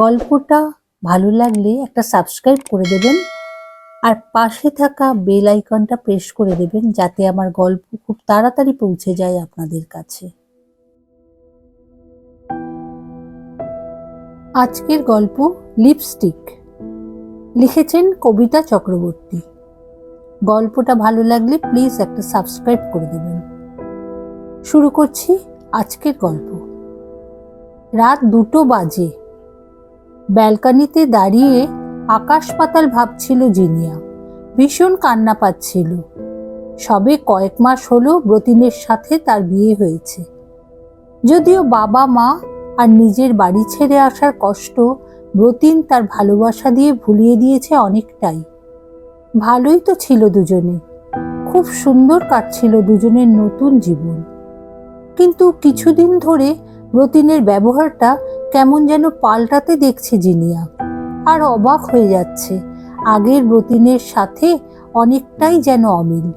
গল্পটা ভালো লাগলে একটা সাবস্ক্রাইব করে দেবেন আর পাশে থাকা বেল আইকনটা প্রেস করে দেবেন যাতে আমার গল্প খুব তাড়াতাড়ি পৌঁছে যায় আপনাদের কাছে। আজকের গল্প লিপস্টিক, লিখেছেন কবিতা চক্রবর্তী। গল্পটা ভালো লাগলে প্লিজ একটা সাবস্ক্রাইব করে দেবেন। শুরু করছি আজকের গল্প। রাত 2টো বাজে। ব্যালকনিতে দাঁড়িয়ে আকাশ পাতাল ভাবছিল জিনিয়া। ভীষণ কান্না পাচ্ছিল। সবে কয়েক মাস হলো ব্রতিনের সাথে তার বিয়ে হয়েছে। যদিও বাবা মা আর নিজের বাড়ি ছেড়ে আসার কষ্ট ব্রতিন তার ভালোবাসা দিয়ে ভুলিয়ে দিয়েছে অনেকটাই। ভালোই তো ছিল দুজনে, খুব সুন্দর কাটছিল দুজনের নতুন জীবন। কিন্তু কিছুদিন ধরে ব্রতিনের ব্যবহারটা কেমন যেন পাল্টাতে দেখছে জিনিয়া। আর অবাক হয়ে যাচ্ছে, আগের ব্রতিনের সাথে অনেকটাই যেন অমিল।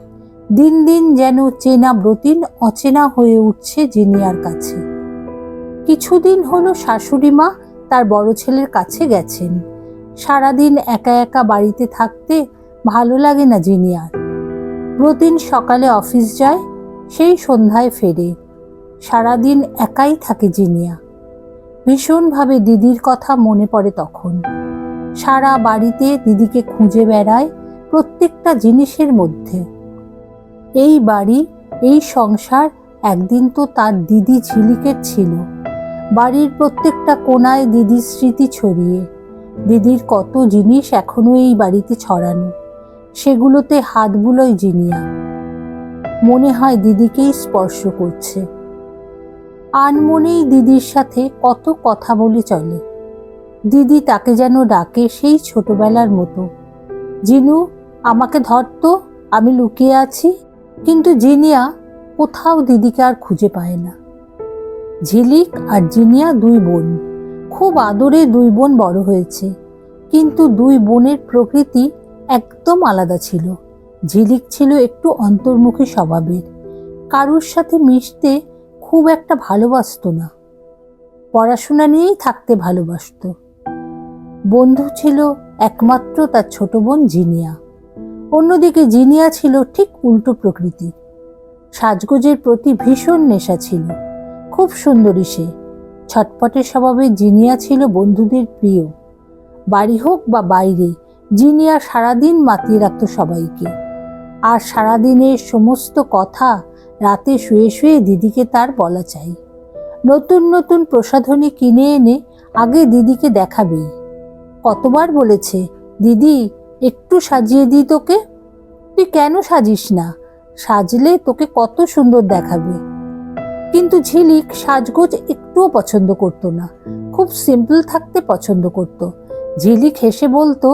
দিন দিন যেন চেনা ব্রতিন অচেনা হয়ে উঠছে জিনিয়ার কাছে। কিছুদিন হলো শাশুড়ি মা তার বড় ছেলের কাছে গেছেন। সারাদিন একা একা বাড়িতে থাকতে ভালো লাগে না জিনিয়ার। ব্রতিন সকালে অফিস যায়, সেই সন্ধ্যায় ফেরে। সারাদিন একাই থাকে জিনিয়া। ভীষণভাবে দিদির কথা মনে পড়ে তখন। সারা বাড়িতে দিদিকে খুঁজে বেড়ায় প্রত্যেকটা জিনিসের মধ্যে। এই বাড়ি, এই সংসার একদিন তো তার দিদি ঝিলিকের ছিল। বাড়ির প্রত্যেকটা কোণায় দিদির স্মৃতি ছড়িয়ে। দিদির কত জিনিস এখনো এই বাড়িতে ছড়ানো, সেগুলোতে হাত বুলোয় জিনিয়া। মনে হয় দিদিকেই স্পর্শ করছে। আনমনেই দিদির সাথে কত কথা বলে চলে। দিদি তাকে যেন ডাকে সেই ছোটবেলার মতো, জিনু আমাকে ধরতো, আমি লুকিয়ে আছি। কিন্তু জিনিয়া কোথাও দিদিকে আর খুঁজে পায় না। ঝিলিক আর জিনিয়া দুই বোন, খুব আদরে দুই বোন বড় হয়েছে। কিন্তু দুই বোনের প্রকৃতি একদম আলাদা ছিল। ঝিলিক ছিল একটু অন্তর্মুখী স্বভাবের, কারুর সাথে মিশতে খুব একটা ভালোবাসতো না। পড়াশোনা নিয়েই থাকতে ভালোবাসতো। বন্ধু ছিল একমাত্র তার ছোট বোন জিনিয়া। অন্যদিকে জিনিয়া ছিল ঠিক উল্টো প্রকৃতির। সাজগোজের প্রতি ভীষণ নেশা ছিল। খুব সুন্দরী সে। ছটপটে স্বভাবে জিনিয়া ছিল বন্ধুদের প্রিয়। বাড়ি হোক বা বাইরে, জিনিয়া সারাদিন মাতিয়ে রাখত সবাইকে। আর সারাদিনের সমস্ত কথা রাতে শুয়ে শুয়ে দিদিকে তার বলা চাই। নতুন নতুন প্রসাধনী কিনে এনে আগে দিদিকে দেখাবেই। কতবার বলেছে, দিদি একটু সাজিয়ে দিই তোকে। তুই কেন সাজিস না? সাজলে তোকে কত সুন্দর দেখাবে। কিন্তু ঝিলিক সাজগোজ একটুও পছন্দ করতো না। খুব সিম্পল থাকতে পছন্দ করত। ঝিলিক হেসে বলতো,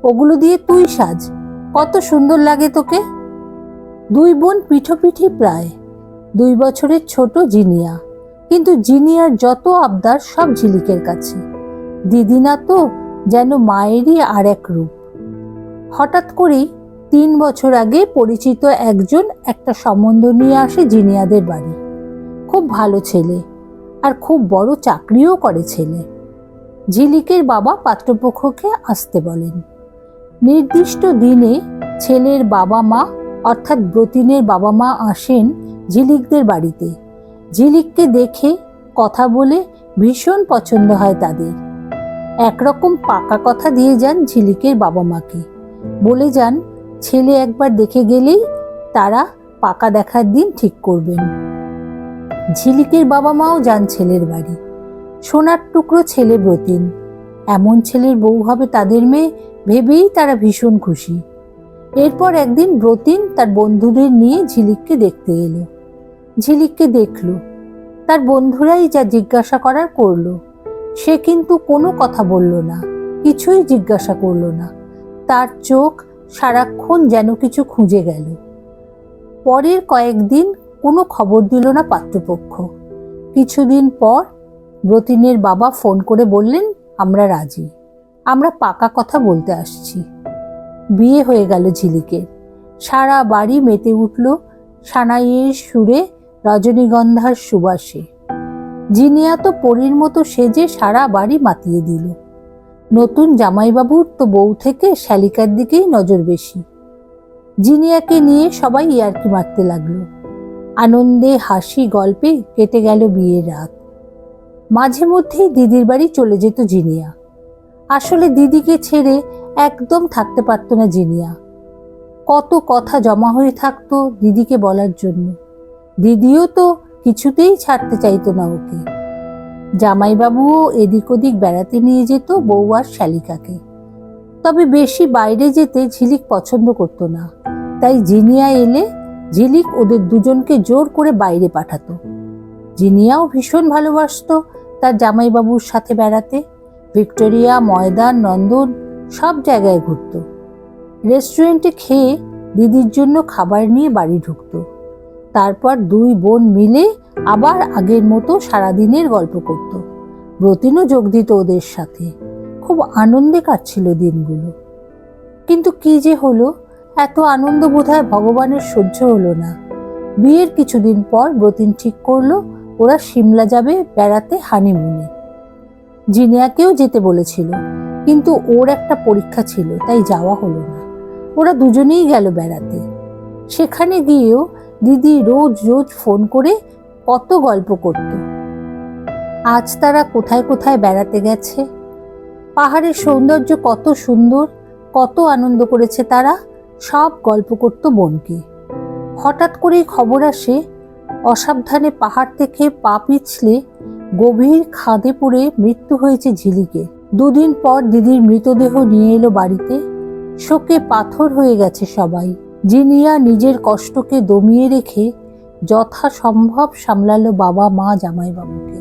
ওগুলো দিয়ে তুই সাজ, কত সুন্দর লাগে তোকে। দুই বোন পিঠোপিঠি প্রায়। 2 বছরের ছোট জিনিয়া। কিন্তু জিনিয়ার যত আবদার সব ঝিলিকের কাছে। দিদি না তো যেন মায়েরই আর এক রূপ। হঠাৎ করেই 3 বছর আগে পরিচিত একজন একটা সম্বন্ধ নিয়ে আসে জিনিয়াদের বাড়ি। খুব ভালো ছেলে, আর খুব বড় চাকরিও করে ছেলে। ঝিলিকের বাবা পাত্রপক্ষকে আসতে বলেন। নির্দিষ্ট দিনে ছেলের বাবা মা অর্থাৎ ব্রতিনের বাবা মা আসেন ঝিলিকদের বাড়িতে। ঝিলিককে দেখে কথা বলে ভীষণ পছন্দ হয় তাদের। একরকম পাকা কথা দিয়ে যান ঝিলিকের বাবা মাকে। বলে যান ছেলে একবার দেখে গেলেই তারা পাকা দেখার দিন ঠিক করবেন। ঝিলিকের বাবা মাও যান ছেলের বাড়ি। সোনার টুকরো ছেলে ব্রতিন। এমন ছেলের বউ হবে তাদের মেয়ে ভেবেই তারা ভীষণ খুশি। এরপর একদিন ব্রতিন তার বন্ধুদের নিয়ে ঝিলিককে দেখতে এলো। ঝিলিককে দেখল। তার বন্ধুরাই যা জিজ্ঞাসা করার করলো। সে কিন্তু কোনো কথা বলল না, কিছুই জিজ্ঞাসা করলো না। তার চোখ সারাক্ষণ যেন কিছু খুঁজে গেল। পরের কয়েকদিন কোনো খবর দিল না পাত্রপক্ষ। কিছুদিন পর ব্রতিনের বাবা ফোন করে বললেন, আমরা রাজি, আমরা পাকা কথা বলতে আসছি। বিয়ে হয়ে গেল ঝিলিকের। সারা বাড়ি মেতে উঠল সানাইয়ের সুরে, রজনীগন্ধার সুবাসে। জিনিয়া তো পরীর মতো সেজে সারা বাড়ি মাতিয়ে দিল। নতুন জামাইবাবুর তো বউ থেকে শালিকার দিকেই নজর বেশি। জিনিয়াকে নিয়ে সবাই ইয়ার্কি মারতে লাগলো। আনন্দে হাসি গল্পে কেটে গেল বিয়ের রাত। মাঝে মধ্যেই দিদির বাড়ি চলে যেত জিনিয়া। আসলে দিদিকে ছেড়ে একদম থাকতে পারত না জিনিয়া। কত কথা জমা হয়ে থাকতো দিদিকে বলার জন্য। দিদিও তো কিছুতেই ছাড়তে চাইতো না ওকে। জামাইবাবুও এদিক ওদিক বেড়াতে নিয়ে যেত বউ আর শালিকাকে। তবে বেশি বাইরে যেতে ঝিলিক পছন্দ করতো না, তাই জিনিয়া এলে ঝিলিক ওদের দুজনকে জোর করে বাইরে পাঠাতো। জিনিয়াও ভীষণ ভালোবাসতো তার জামাইবাবুর সাথে বেড়াতে। ভিক্টোরিয়া, ময়দান, নন্দন সব জায়গায় ঘুরত। রেস্টুরেন্টে খেয়ে দিদির জন্য খাবার নিয়ে বাড়ি ঢুকতো। তারপর দুই বোন মিলে আবার আগের মতো সারাদিনের গল্প করত। ব্রতিনও যোগ দিত ওদের সাথে। খুব আনন্দে কাটছিল দিনগুলো। কিন্তু কি যে হলো, এত আনন্দ বোধহয় ভগবানের সহ্য হলো না। বিয়ের কিছুদিন পর ব্রতিন ঠিক করলো ওরা সিমলা যাবে বেড়াতে, হানিমুনে। জিনিয়াকেও যেতে বলেছিল, কিন্তু ওর একটা পরীক্ষা ছিল, তাই যাওয়া হলো না। ওরা দুজনেই গেল বেড়াতে। সেখানে গিয়েও দিদি রোজ রোজ ফোন করে কত গল্প করত। আজ তারা কোথায় কোথায় বেড়াতে গেছে, পাহাড়ের সৌন্দর্য কত সুন্দর, কত আনন্দ করেছে তারা, সব গল্প করত বোনকে। হঠাৎ করেই খবর আসে অসাবধানে পাহাড় থেকে পা পিছলে গভীর খাদে পড়ে মৃত্যু হয়েছে ঝিলিকের। দুদিন পর দিদির মৃতদেহ নিয়ে এলো বাড়িতে। শোকে পাথর হয়ে গেছে সবাই। জিনিয়া নিজের কষ্টকে দমিয়ে রেখে যথাসম্ভব সামলালো বাবা, মা, জামাইবাবুকে।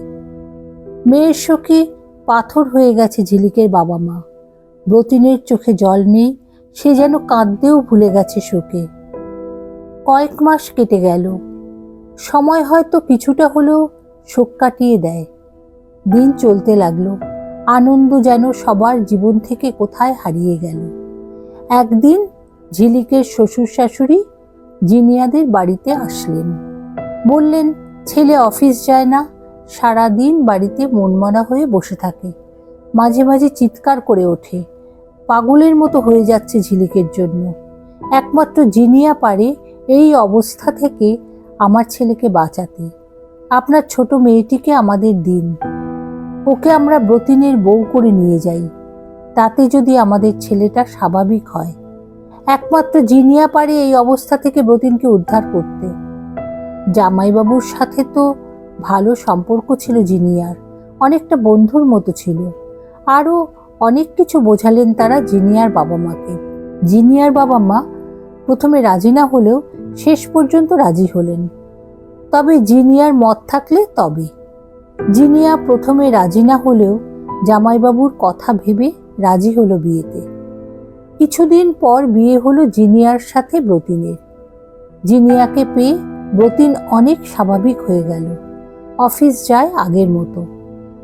মেয়ের শোকে পাথর হয়ে গেছে ঝিলিকের বাবা মা। ব্রতিনের চোখে জল নেই, সে যেন কাঁদতেও ভুলে গেছে শোকে। কয়েক মাস কেটে গেল। সময় হয়তো কিছুটা হলেও শোক কাটিয়ে দেয়। দিন চলতে লাগলো। আনন্দ যেন সবার জীবন থেকে কোথায় হারিয়ে গেল। একদিন ঝিলিকের শ্বশুর শাশুড়ি জিনিয়াদের বাড়িতে আসলেন। বললেন, ছেলে অফিস যায় না, সারাদিন বাড়িতে মনমরা হয়ে বসে থাকে, মাঝে মাঝে চিৎকার করে ওঠে, পাগলের মতো হয়ে যাচ্ছে ঝিলিকের জন্য। একমাত্র জিনিয়া পারে এই অবস্থা থেকে আমার ছেলেকে বাঁচাতে। আপনার ছোট মেয়েটিকে আমাদের দিন, ওকে আমরা ব্রতিনের বউ করে নিয়ে যাই, তাতে যদি আমাদের ছেলেটা স্বাভাবিক হয়। একমাত্র জিনিয়া পারে এই অবস্থা থেকে ব্রতিনকে উদ্ধার করতে। জামাইবাবুর সাথে তো ভালো সম্পর্ক ছিল জিনিয়ার, অনেকটা বন্ধুর মতো ছিল। আরও অনেক কিছু বোঝালেন তারা জিনিয়ার বাবা মাকে। জিনিয়ার বাবা মা প্রথমে রাজি না হলেও শেষ পর্যন্ত রাজি হলেন। তবে জিনিয়ার মত থাকলে তবে। জিনিয়া প্রথমে রাজি না হলেও জামাইবাবুর কথা ভেবে রাজি হলো বিয়েতে। কিছুদিন পর বিয়ে হলো জিনিয়ার সাথে ব্রতিনের। জিনিয়াকে পেয়ে ব্রতিন অনেক স্বাভাবিক হয়ে গেল। অফিস যায়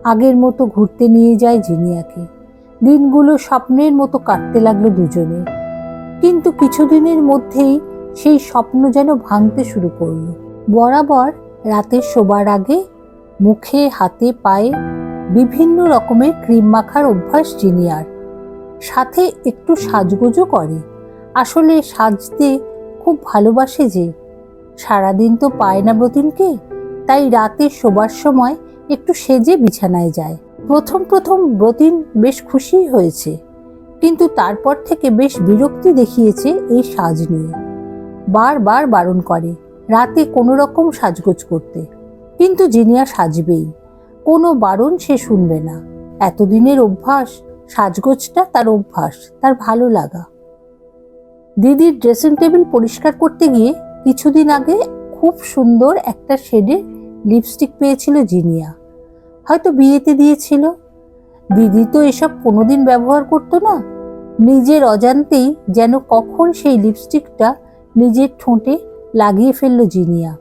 আগের মতো ঘুরতে নিয়ে যায় জিনিয়াকে। দিনগুলো স্বপ্নের মতো কাটতে লাগলো দুজনের। কিন্তু কিছুদিনের মধ্যেই সেই স্বপ্ন যেন ভাঙতে শুরু করলো। বরাবর রাতে শোবার আগে মুখে, হাতে, পায়ে বিভিন্ন রকমের ক্রিম মাখার অভ্যাস জিনিয়ার। সাথে একটু সাজগোজও করে। আসলে সাজতে খুব ভালোবাসে যে। সারাদিন তো পায় না ব্রতিনকে, তাই রাতে শোবার সময় একটু সেজে বিছানায় যায়। প্রথম ব্রতিন বেশ খুশি হয়েছে, কিন্তু তারপর থেকে বেশ বিরক্তি দেখিয়েছে এই সাজ নিয়ে। বারবার বারণ করে রাতে কোনো রকম সাজগোজ করতে, কিন্তু জিনিয়া সাজবেই, কোনো বারণ সে শুনবে না। এতদিনের অভ্যাস, সাজগোজটা তার অভ্যাস, তার ভালো লাগা। দিদির ড্রেসিং টেবিল পরিষ্কার করতে গিয়ে কিছুদিন আগে খুব সুন্দর একটা শেডের লিপস্টিক পেয়েছিল জিনিয়া। হয়তো বিয়েতে দিয়েছিল। দিদি তো এসব কোনোদিন ব্যবহার করতো না। নিজের অজান্তেই যেন কখন সেই লিপস্টিকটা নিজের ঠোঁটে লাগিয়ে ফেললো জিনিয়া।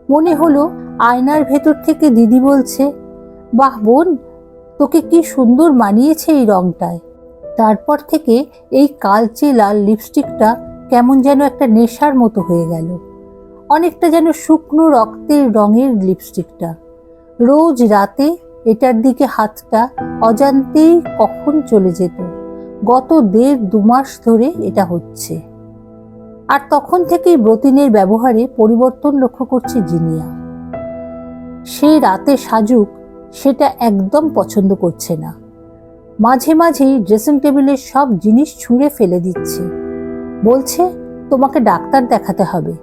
মনে হলো আয়নার ভেতর থেকে দিদি বলছে, বাহ বোন, তোকে কি সুন্দর মানিয়েছে এই রংটায়। তারপর থেকে এই কালচে লাল লিপস্টিকটা কেমন যেন একটা নেশার মতো হয়ে গেল। অনেকটা যেন শুকনো রক্তের রঙের লিপস্টিকটা। রোজ রাতে এটার দিকে হাতটা অজান্তেই কখন চলে যেত। গত 1.5-2 মাস ধরে এটা হচ্ছে। আর তখন থেকেই ব্রতিনের ব্যবহারে পরিবর্তন লক্ষ্য করছে জিনিয়া। সে রাতে সাজুক সেটা একদম পছন্দ করছে না। মাঝে মাঝেই ড্রেসিং টেবিলের সব জিনিস ছুঁড়ে ফেলে দিচ্ছে। বলছে, তোমাকে ডাক্তার দেখাতে হবে।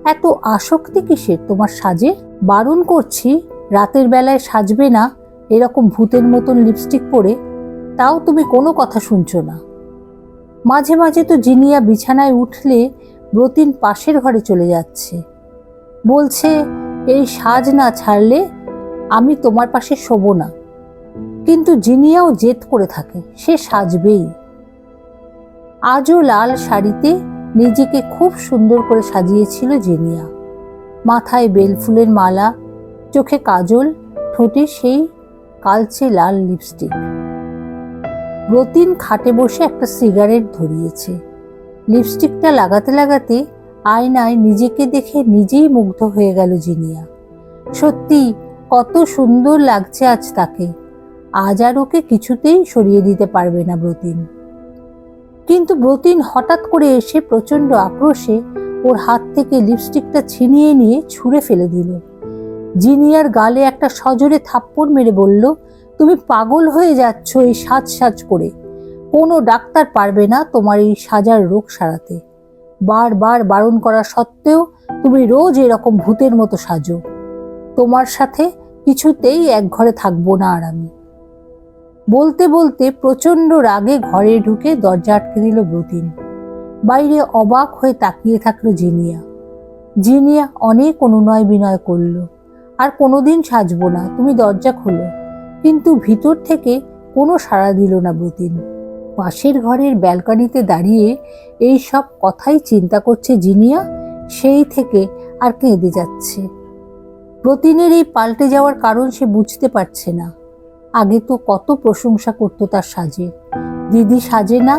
এত আসক্তি কিসের তোমার সাজে? বারণ করছি রাতের বেলায় সাজবে না এরকম ভূতের মতন লিপস্টিক পরে, তাও তুমি কোনো কথা শুনছো না। মাঝে মাঝে তো জিনিয়া বিছানায় উঠলে ব্রতিন পাশের ঘরে চলে যাচ্ছে। বলছে, এই সাজ না ছাড়লে আমি তোমার পাশে শোবো না। কিন্তু জিনিয়াও জেদ করে থাকে, সে সাজবেই। আজও লাল শাড়িতে নিজেকে খুব সুন্দর করে সাজিয়েছিল জিনিয়া। মাথায় বেলফুলের মালা, চোখে কাজল, ঠোঁটে সেই কালচে লাল লিপস্টিক। ব্রতিন খাটে বসে একটা সিগারেট ধরিয়েছে। লিপস্টিকটা লাগাতে লাগাতে আয়নায় নিজেকে দেখে নিজেই মুগ্ধ হয়ে গেল জিনিয়া। সত্যি কত সুন্দর লাগছে আজ তাকে। আজ আর ওকে কিছুতেই সরিয়ে দিতে পারবে না ব্রতিন। কিন্তু ব্রতিন হঠাৎ করে এসে প্রচন্ড আক্রোশে ওর হাত থেকে লিপস্টিকটা ছিনিয়ে নিয়ে ছুঁড়ে ফেলে দিল। জিনিয়ার গালে একটা সজোরে থাপ্পড় মেরে বলল, তুমি পাগল হয়ে যাচ্ছ এই সাজ করে। কোনো ডাক্তার পারবে না তোমার এই সাজার রোগ সারাতে। বারবার বারণ করা সত্ত্বেও তুমি রোজ এরকম ভূতের মতো সাজো। তোমার সাথে কিছুতেই এক ঘরে থাকবো না আর আমি। বলতে বলতে প্রচন্ড রাগে ঘরে ঢুকে দরজা আটকে দিল ব্রতিন। বাইরে অবাক হয়ে তাকিয়ে থাকলো জিনিয়া। জিনিয়া অনেক অনুনয় বিনয় করলো, আর কোনোদিন সাজবো না, তুমি দরজা খোলো। কিন্তু ভিতর থেকে কোনো সাড়া দিল না ব্রতিন। পাশের ঘরের ব্যালকনিতে দাঁড়িয়ে এই সব কথাই চিন্তা করছে জিনিয়া, সেই থেকে আর কেঁদে যাচ্ছে। ব্রতিনের এই পাল্টে যাওয়ার কারণ সে বুঝতে পারছে না। আগে তো কত প্রশংসা করতো তার সাজে। দিদি সাজে না,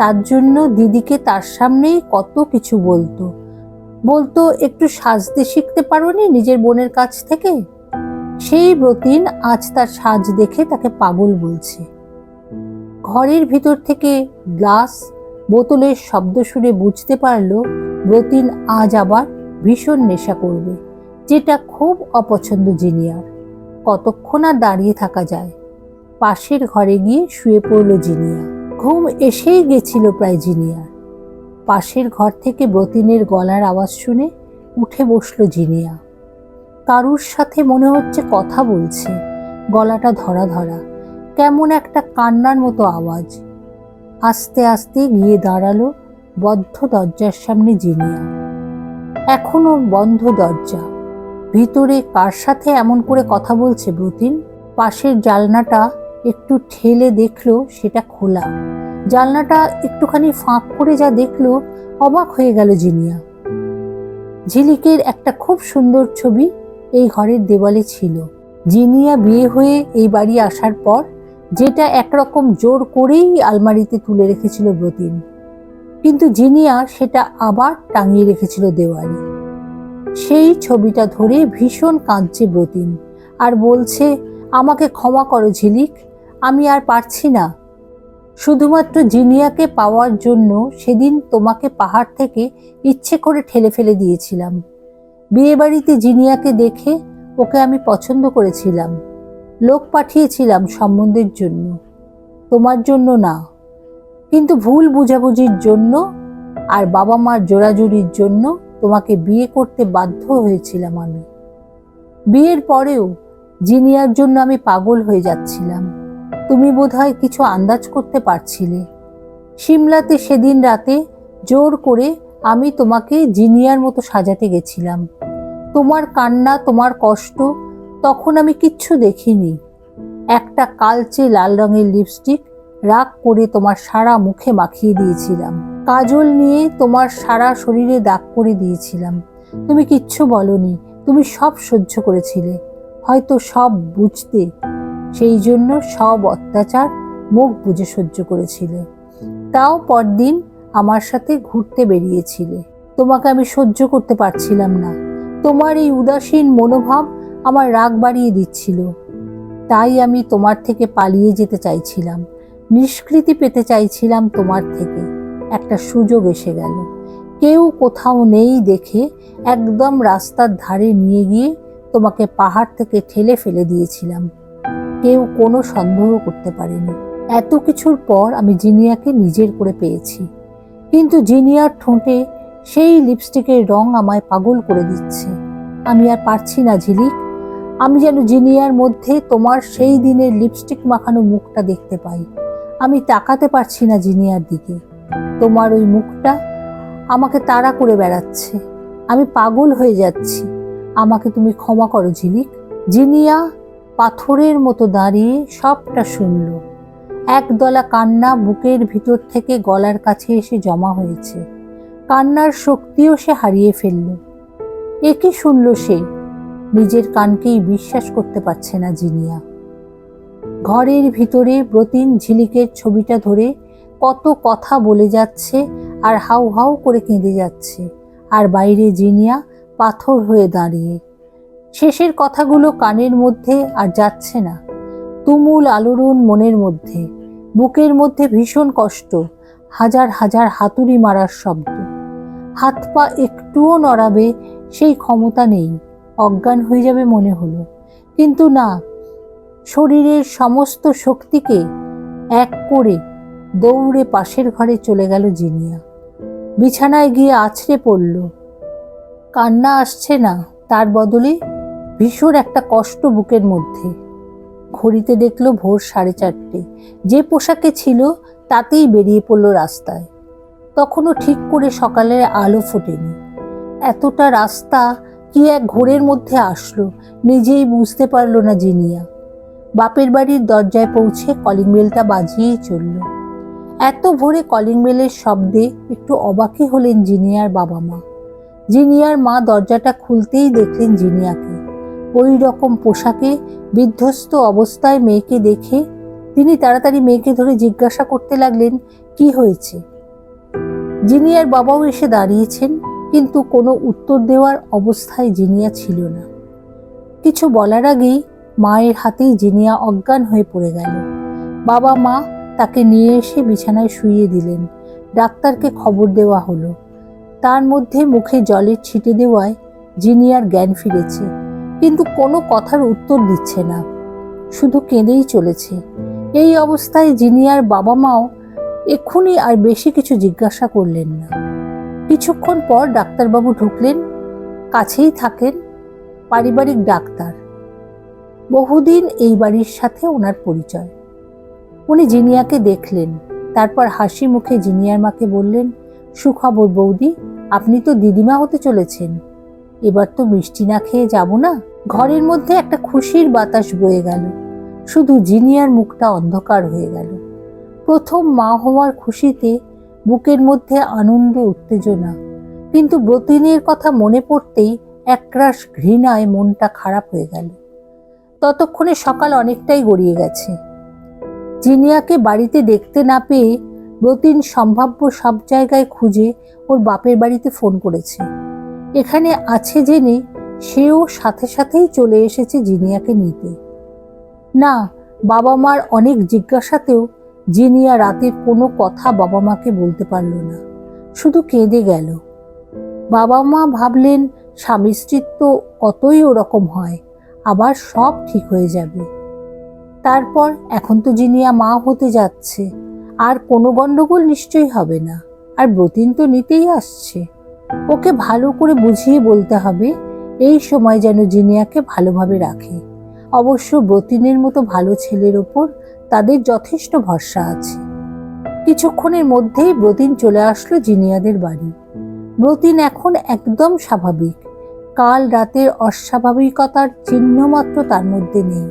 তার জন্য দিদিকে তার সামনেই কত কিছু বলতো একটু সাজতে শিখতে পারোনি নিজের বোনের কাছ থেকে। সেই ব্রতিন আজ তার সাজ দেখে তাকে পাগল বলছে। ঘরের ভিতর থেকে গ্লাস বোতলের শব্দ শুনে বুঝতে পারলো ব্রতিন আজ আবার ভীষণ নেশা করবে, যেটা খুব অপছন্দ জিনিয়ার। কতক্ষণ আর দাঁড়িয়ে থাকা যায়? পাশের ঘরে গিয়ে শুয়ে পড়ল জিনিয়া। ঘুম এসেই গেছিল প্রায় জিনিয়ার। পাশের ঘর থেকে ব্রতিনের গলার আওয়াজ শুনে উঠে বসলো জিনিয়া। কারুর সাথে মনে হচ্ছে কথা বলছে, গলাটা ধরা ধরা, কেমন একটা কান্নার মতো আওয়াজ। আস্তে আস্তে গিয়ে দাঁড়ালো বদ্ধ দরজার সামনে জিনিয়া। এখনো বন্ধ দরজা। ভিতরে কার সাথে এমন করে কথা বলছে ব্রতিন? পাশের জানলাটা একটু ঠেলে দেখলো সেটা খোলা। জানলাটা একটুখানি ফাঁক করে যা দেখলো, অবাক হয়ে গেল জিনিয়া। ঝিলিকের একটা খুব সুন্দর ছবি এই ঘরের দেওয়ালে ছিল। জিনিয়া বিয়ে হয়ে এই বাড়ি আসার পর যেটা একরকম জোর করেই আলমারিতে তুলে রেখেছিল ব্রতিন, কিন্তু জিনিয়া সেটা আবার টাঙিয়ে রেখেছিল দেওয়ালে। সেই ছবিটা ধরে ভীষণ কাঁদছে ব্রতিন, আর বলছে, আমাকে ক্ষমা করো ঝিলিক, আমি আর পারছি না। শুধুমাত্র জিনিয়াকে পাওয়ার জন্য সেদিন তোমাকে পাহাড় থেকে ইচ্ছে করে ঠেলে ফেলে দিয়েছিলাম। বিয়ে বাড়িতে জিনিয়াকে দেখে ওকে আমি পছন্দ করেছিলাম, লোক পাঠিয়েছিলাম সম্বন্ধের জন্য, তোমার জন্য না। কিন্তু ভুল বুঝাবুঝির জন্য আর বাবা মার জোরাজুরির জন্য তোমাকে বিয়ে করতে বাধ্য হয়েছিলাম আমি। বিয়ের পরেও জিনিয়ার জন্য আমি পাগল হয়ে যাচ্ছিলাম। তুমি বোধহয় কিছু আন্দাজ করতে পারছিলে। সিমলাতে সেদিন রাতে জোর করে আমি তোমাকে জিনিয়ার মতো সাজাতে গেছিলাম। তোমার কান্না, তোমার কষ্ট তখন আমি কিচ্ছু দেখিনি। একটা কালচে লাল রঙের লিপস্টিক রাগ করে তোমার সারা মুখে মাখিয়ে দিয়েছিলাম। কাজল নিয়ে তোমার সারা শরীরে দাগ করে দিয়েছিলাম। তুমি কিচ্ছু বলনি, তুমি সব সহ্য করেছিলে, হয়তো সব বুঝতে, সেই জন্য সব অত্যাচার মুখ বুজে সহ্য করেছিলে। তাও পরদিন আমার সাথে ঘুরতে বেরিয়েছিলে। তোমাকে আমি সহ্য করতে পারছিলাম না। তোমার এই উদাসীন মনোভাব আমার রাগ বাড়িয়ে দিচ্ছিল। তাই আমি তোমার থেকে পালিয়ে যেতে চাইছিলাম, নিষ্কৃতি পেতে চাইছিলাম তোমার থেকে। একটা সুযোগ এসে গেল। কেউ কোথাও নেই দেখে একদম রাস্তার ধারে নিয়ে গিয়ে তোমাকে পাহাড় থেকে ঠেলে ফেলে দিয়েছিলাম। কেউ কোনো সন্দেহ করতে পারেনি। এত কিছুর পর আমি জিনিয়াকে নিজের করে পেয়েছি, কিন্তু জিনিয়ার ঠোঁটে সেই লিপস্টিকের রং আমায় পাগল করে দিচ্ছে। আমি আর পারছি না ঝিলিক। আমি যেন জিনিয়ার মধ্যে তোমার সেই দিনের লিপস্টিক মাখানো মুখটা দেখতে পাই। আমি তাকাতে পারছি না জিনিয়ার দিকে। তোমার ওই মুখটা আমাকে তাড়া করে বেড়াচ্ছে। আমি পাগল হয়ে যাচ্ছি। আমাকে তুমি ক্ষমা করো ঝিলিক। জিনিয়া পাথরের মতো দাঁড়িয়ে সবটা শুনল। একদলা কান্না বুকের ভিতর থেকে গলার কাছে এসে জমা হয়েছে। কান্নার শক্তিও সে হারিয়ে ফেলল। একে শুনল সে। নিজের কানকেই বিশ্বাস করতে পারছে না জিনিয়া। ঘরের ভিতরে ব্রতিন ঝিলিকের ছবিটা ধরে কত কথা বলে যাচ্ছে আর হাউ হাউ করে কেঁদে যাচ্ছে, আর বাইরে জিনিয়া পাথর হয়ে দাঁড়িয়ে। শেষের কথাগুলো কানের মধ্যে আর যাচ্ছে না। তুমুল আলোড়ন মনের মধ্যে, বুকের মধ্যে ভীষণ কষ্ট, হাজার হাজার হাতুড়ি মারার শব্দ। হাত পা একটুও নড়াবে সেই ক্ষমতা নেই, অজ্ঞান হয়ে যাবে মনে হলো। কিন্তু না, শরীরের সমস্ত শক্তিকে এক করে দৌড়ে পাশের ঘরে চলে গেল জিনিয়া। বিছানায় গিয়ে আছড়ে পড়ল। কান্না আসছে না, তার বদলে ভীষণ একটা কষ্ট বুকের মধ্যে। ঘড়িতে দেখলো ভোর 4:30। যে পোশাকে ছিল তাতেই বেরিয়ে পড়ল রাস্তায়। তখনও ঠিক করে সকালের আলো ফোটেনি। এতটা রাস্তা কি এক ঘোরের মধ্যে আসলো নিজেই বুঝতে পারল না জিনিয়া। বাপের বাড়ির দরজায় পৌঁছে কলিং বেলটা বাজিয়েই চলল। এত ভোরে কলিং বেলের শব্দে একটু অবাকই হলেন জিনিয়ার বাবা মা। জিনিয়ার মা দরজাটা খুলতেই দেখলেন জিনিয়াকে ওই রকম পোশাকে বিধ্বস্ত অবস্থায় মেয়েকে দেখে তিনি তাড়াতাড়ি মেয়েকে ধরে জিজ্ঞাসা করতে লাগলেন, কি হয়েছে? জিনিয়ার বাবাও এসে দাঁড়িয়েছেন, কিন্তু কোনো উত্তর দেওয়ার অবস্থায় জিনিয়া ছিল না। কিছু বলার আগেই মায়ের হাতেই জিনিয়া অজ্ঞান হয়ে পড়ে গেল। বাবা মা তাকে নিয়ে এসে বিছানায় শুইয়ে দিলেন। ডাক্তারকে খবর দেওয়া হলো। তার মধ্যে মুখে জলের ছিটে দেওয়ায় জিনিয়ার জ্ঞান ফিরেছে, কিন্তু কোনো কথার উত্তর দিচ্ছে না, শুধু কেঁদেই চলেছে। এই অবস্থায় জিনিয়ার বাবা মাও এক্ষুনি আর বেশি কিছু জিজ্ঞাসা করলেন না। কিছুক্ষণ পর ডাক্তারবাবু ঢুকলেন। কাছেই থাকেন, পারিবারিক ডাক্তার। বহুদিন এই বাড়ির সাথে ওনার পরিচয়। উনি জিনিয়াকে দেখলেন, তারপর হাসি মুখে জিনিয়ার মাকে বললেন, সুখবর বৌদি, আপনি তো দিদিমা হতে চলেছেন। এবার তো মিষ্টি না খেয়ে যাব না। ঘরের মধ্যে একটা খুশির বাতাস বয়ে গেল। শুধু জিনিয়ার মুখটা অন্ধকার হয়ে গেল। প্রথম মা হওয়ার খুশিতে বুকের মধ্যে আনন্দ উত্তেজনা, কিন্তু ব্রতিনের কথা মনে পড়তেই একরাশ ঘৃণায় মনটা খারাপ হয়ে গেল। ততক্ষণে সকাল অনেকটাই গড়িয়ে গেছে। জিনিয়াকে বাড়িতে দেখতে না পেয়ে ব্রতিন সম্ভাব্য সব জায়গায় খুঁজে ওর বাপের বাড়িতে ফোন করেছে। এখানে আছে জেনে সেও সাথে সাথেই চলে এসেছে জিনিয়াকে নিতে। না, বাবা মার অনেক জিজ্ঞাসাতেও জিনিয়া রাতের কোনো কথা বাবা মাকে বলতে পারল না, শুধু কেঁদে গেল। বাবা মা ভাবলেন স্বামী স্ত্রীর তো কতই ওরকম হয়, আবার সব ঠিক হয়ে যাবে। তারপর এখন তো জিনিয়া মা হতে যাচ্ছে, আর কোনো গন্ডগোল নিশ্চয়ই হবে না। আর ব্রতিন তো নিতেই আসছে, ওকে ভালো করে বুঝিয়ে বলতে হবে এই সময় যেন জিনিয়াকে ভালোভাবে রাখে। অবশ্য ব্রতিনের মতো ভালো ছেলের ওপর তাদের যথেষ্ট ভরসা আছে। কিছুক্ষণের মধ্যেই ব্রতিন চলে আসলো জিনিয়াদের বাড়ি। ব্রতিন এখন একদম স্বাভাবিক। কাল রাতের অস্বাভাবিকতার চিহ্ন মাত্র তার মধ্যে নেই।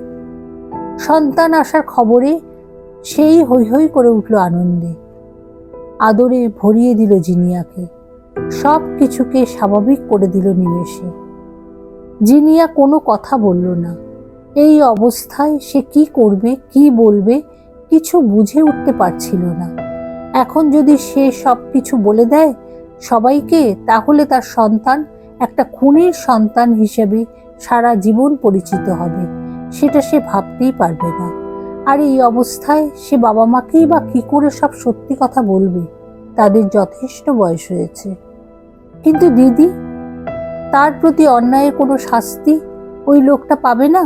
সন্তান আসার খবরে সেই হৈ হৈ করে উঠল আনন্দে। আদরে ভরিয়ে দিল জিনিয়াকে, সব কিছুকে স্বাভাবিক করে দিল নিমেষে। জিনিয়া কোনো কথা বলল না। এই অবস্থায় সে কি করবে, কি বলবে, কিছু বুঝে উঠতে পারছিল না। এখন যদি সে সব কিছু বলে দেয় সবাইকে, তাহলে তার সন্তান একটা খুনির সন্তান হিসেবে সারা জীবন পরিচিত হবে। সেটা সে ভাবতেই পারবে না। আর এই অবস্থায় সে বাবা মাকেই বা কি করে সব সত্যি কথা বলবে? তাদের যথেষ্ট বয়স হয়েছে। কিন্তু দিদি, তার প্রতি অন্যায়ের কোনো শাস্তি ওই লোকটা পাবে না?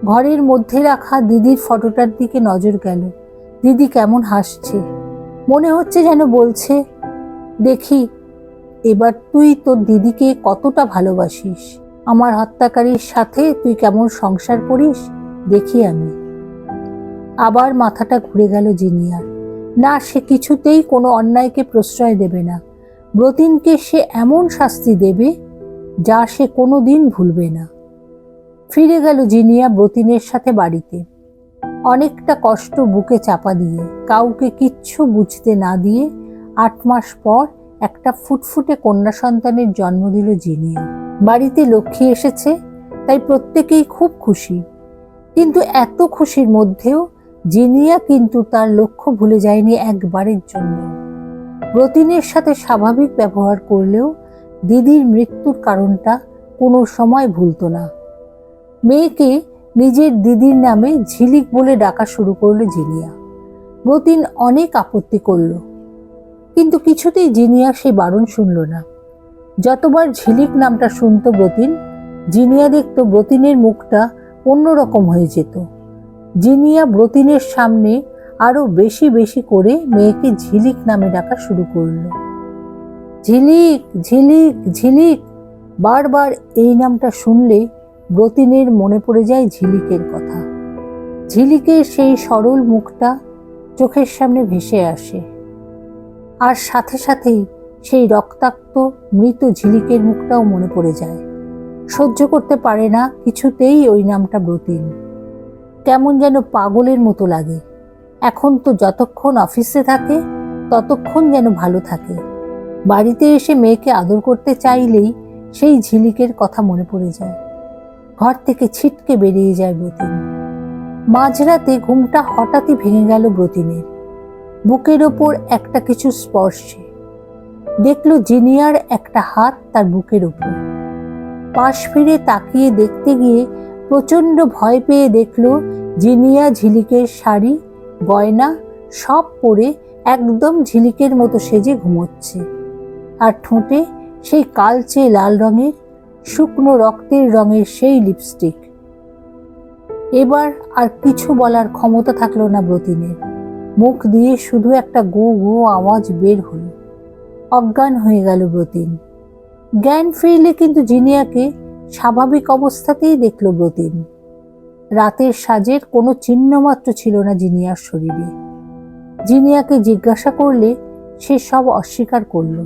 ঘরের মধ্যে রাখা দিদির ফটোটার দিকে নজর গেল। দিদি কেমন হাসছে, মনে হচ্ছে যেন বলছে, দেখি এবার তুই তোর দিদিকে কতটা ভালোবাসিস, আমার হত্যাকারীর সাথে তুই কেমন সংসার করিস দেখি আমি। আবার মাথাটা ঘুরে গেল জিনিয়ার। না, সে কিছুতেই কোনো অন্যায়কে প্রশ্রয় দেবে না। ব্রতিনকে সে এমন শাস্তি দেবে যা সে কোনো দিন ভুলবে না। ফিরে গেল জিনিয়া ব্রতিনের সাথে বাড়িতে। অনেকটা কষ্ট বুকে চাপা দিয়ে, কাউকে কিচ্ছু বুঝতে না দিয়ে 8 মাস পর একটা ফুটফুটে কন্যা সন্তানের জন্ম দিল জিনিয়া। বাড়িতে লক্ষ্মী এসেছে, তাই প্রত্যেকেই খুব খুশি। কিন্তু এত খুশির মধ্যেও জিনিয়া কিন্তু তার লক্ষ্য ভুলে যায়নি একবারের জন্য। ব্রতিনের সাথে স্বাভাবিক ব্যবহার করলেও দিদির মৃত্যুর কারণটা কোনো সময় ভুলতো না। মেয়েকে নিজের দিদির নামে ঝিলিক বলে ডাকা শুরু করলো জিনিয়া। ব্রতিন অনেক আপত্তি করল, কিন্তু কিছুতেই জিনিয়া সেই বারণ শুনল না। যতবার ঝিলিক নামটা শুনতো ব্রতিন, জিনিয়া দেখতো ব্রতিনের মুখটা অন্যরকম হয়ে যেত। জিনিয়া ব্রতিনের সামনে আরো বেশি বেশি করে মেয়েকে ঝিলিক নামে ডাকা শুরু করলো। ঝিলিক, ঝিলিক, ঝিলিক। বারবার এই নামটা শুনলে ব্রতিনের মনে পড়ে যায় ঝিলিকের কথা। ঝিলিকের সেই সরল মুখটা চোখের সামনে ভেসে আসে, আর সাথে সাথেই সেই রক্তাক্ত মৃত ঝিলিকের মুখটাও মনে পড়ে যায়। সহ্য করতে পারে না কিছুতেই ওই নামটা ব্রতিন। কেমন যেন পাগলের মতো লাগে। এখন তো যতক্ষণ অফিসে থাকে ততক্ষণ যেন ভালো থাকে। বাড়িতে এসে মেয়েকে আদর করতে চাইলেই সেই ঝিলিকের কথা মনে পড়ে যায়। ঘর থেকে ছিটকে বেরিয়ে যায় ব্রতিন। মাঝরাতে ঘুমটা হঠাৎই ভেঙে গেল ব্রতিনের। বুকের ওপর একটা কিছু স্পর্শে দেখলো জিনিয়ার একটা হাত তার বুকের ওপর। পাশ ফিরে তাকিয়ে দেখতে গিয়ে প্রচন্ড ভয় পেয়ে দেখলো জিনিয়া ঝিলিকের শাড়ি গয়না সব পরে একদম ঝিলিকের মতো সেজে ঘুমোচ্ছে, আর ঠোঁটে সেই কালচে লাল রঙের শুকনো রক্তের রঙের সেই লিপস্টিক। এবার আর কিছু বলার ক্ষমতা থাকলো না ব্রতিনের। মুখ দিয়ে শুধু একটা গো গো আওয়াজ বের হলো। অজ্ঞান হয়ে গেল ব্রতিন। জ্ঞান ফিরলে কিন্তু জিনিয়াকে স্বাভাবিক অবস্থাতেই দেখল ব্রতিন। রাতের সাজের কোনো চিহ্ন মাত্র ছিল না জিনিয়ার শরীরে। জিনিয়াকে জিজ্ঞাসা করলে সে সব অস্বীকার করল।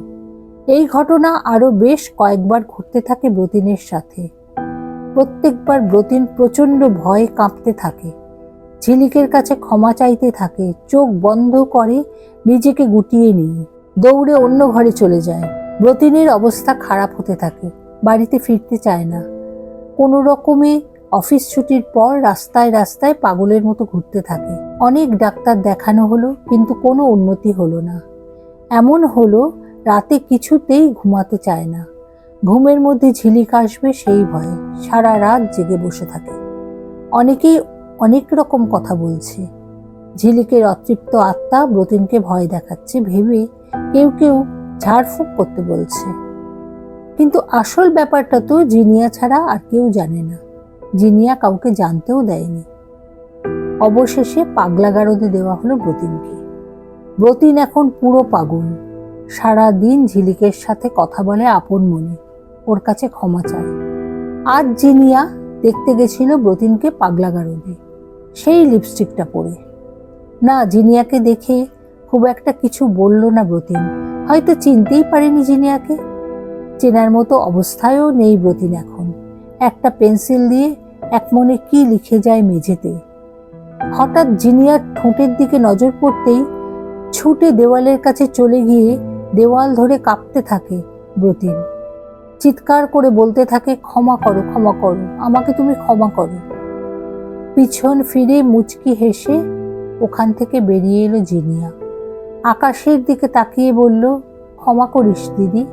এই ঘটনা আরো বেশ কয়েকবার ঘটতে থাকে ব্রতিনের সাথে। প্রত্যেকবার ব্রতিন প্রচন্ড ভয়ে কাঁপতে থাকে, ঝিলিকের কাছে ক্ষমা চাইতে থাকে, চোখ বন্ধ করে নিজেকে গুটিয়ে নিয়ে দৌড়ে অন্য ঘরে চলে যায়। ব্রতিনের অবস্থা খারাপ হতে থাকে, বাড়িতে ফিরতে চায় না। কোনো রকমে অফিস ছুটির পর রাস্তায় রাস্তায় পাগলের মতো ঘুরতে থাকে। অনেক ডাক্তার দেখানো হলো, কিন্তু কোনো উন্নতি হলো না। এমন হলো রাতে কিছুতেই ঘুমাতে চায় না। ঘুমের মধ্যে ঝিলিক আসবে সেই ভয়ে সারা রাত জেগে বসে থাকে। অনেকেই অনেক রকম কথা বলছে। ঝিলিকের অতৃপ্ত আত্মা ব্রতিনকে ভয় দেখাচ্ছে ভেবে কেউ কেউ ঝাড়ফুঁক করতে বলছে। কিন্তু আসল ব্যাপারটা তো জিনিয়া ছাড়া আর কেউ জানে না। জিনিয়া কাউকে জানতেও দেয়নি। অবশেষে পাগলা গারদে দেওয়া হলো ব্রতিনকে। ব্রতিন এখন পুরো পাগল। সারা দিন ঝিলিকের সাথে কথা বলে আপন মনে, ওর কাছে ক্ষমা চায়। আজ জিনিয়া দেখতে গেছিল ব্রতিনকে পাগলা গারদে, সেই লিপস্টিকটা পরে। না, জিনিয়াকে দেখে খুব একটা কিছু বলল না ব্রতিন। হয়তো চিনতেই পারেনি জিনিয়াকে। চেনার মতো অবস্থায়ও নেই ব্রতিন এখন। একটা পেন্সিল দিয়ে এক মনে কি লিখে যায় মেঝেতে। হঠাৎ জিনিয়ার ঠোঁটের দিকে নজর পড়তেই ছুটে দেওয়ালের কাছে চলে গিয়ে দেওয়াল ধরে কাঁপতে থাকে ব্রতিন। চিৎকার করে বলতে থাকে, ক্ষমা করো, ক্ষমা করো, আমাকে তুমি ক্ষমা করো। পিছন ফিরে মুচকি হেসে ওখান থেকে বেরিয়ে এলো জিনিয়া। আকাশের দিকে তাকিয়ে বলল, ক্ষমা করিস দিদি,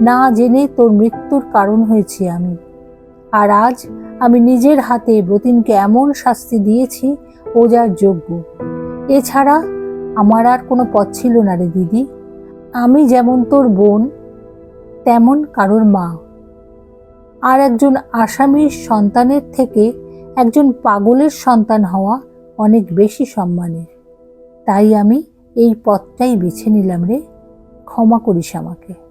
না জেনে তোর মৃত্যুর কারণ হয়েছি আমি। আর আজ আমি নিজের হাতে ব্রতিনকে এমন শাস্তি দিয়েছি ও যার যোগ্য। এছাড়া আমার আর কোনো পথ ছিল না রে দিদি। আমি যেমন তোর বোন, তেমন কারোর মা। আর একজন আসামির সন্তানের থেকে একজন পাগলের সন্তান হওয়া অনেক বেশি সম্মানের। তাই আমি এই পথটাই বেছে নিলাম রে, ক্ষমা করিস আমাকে।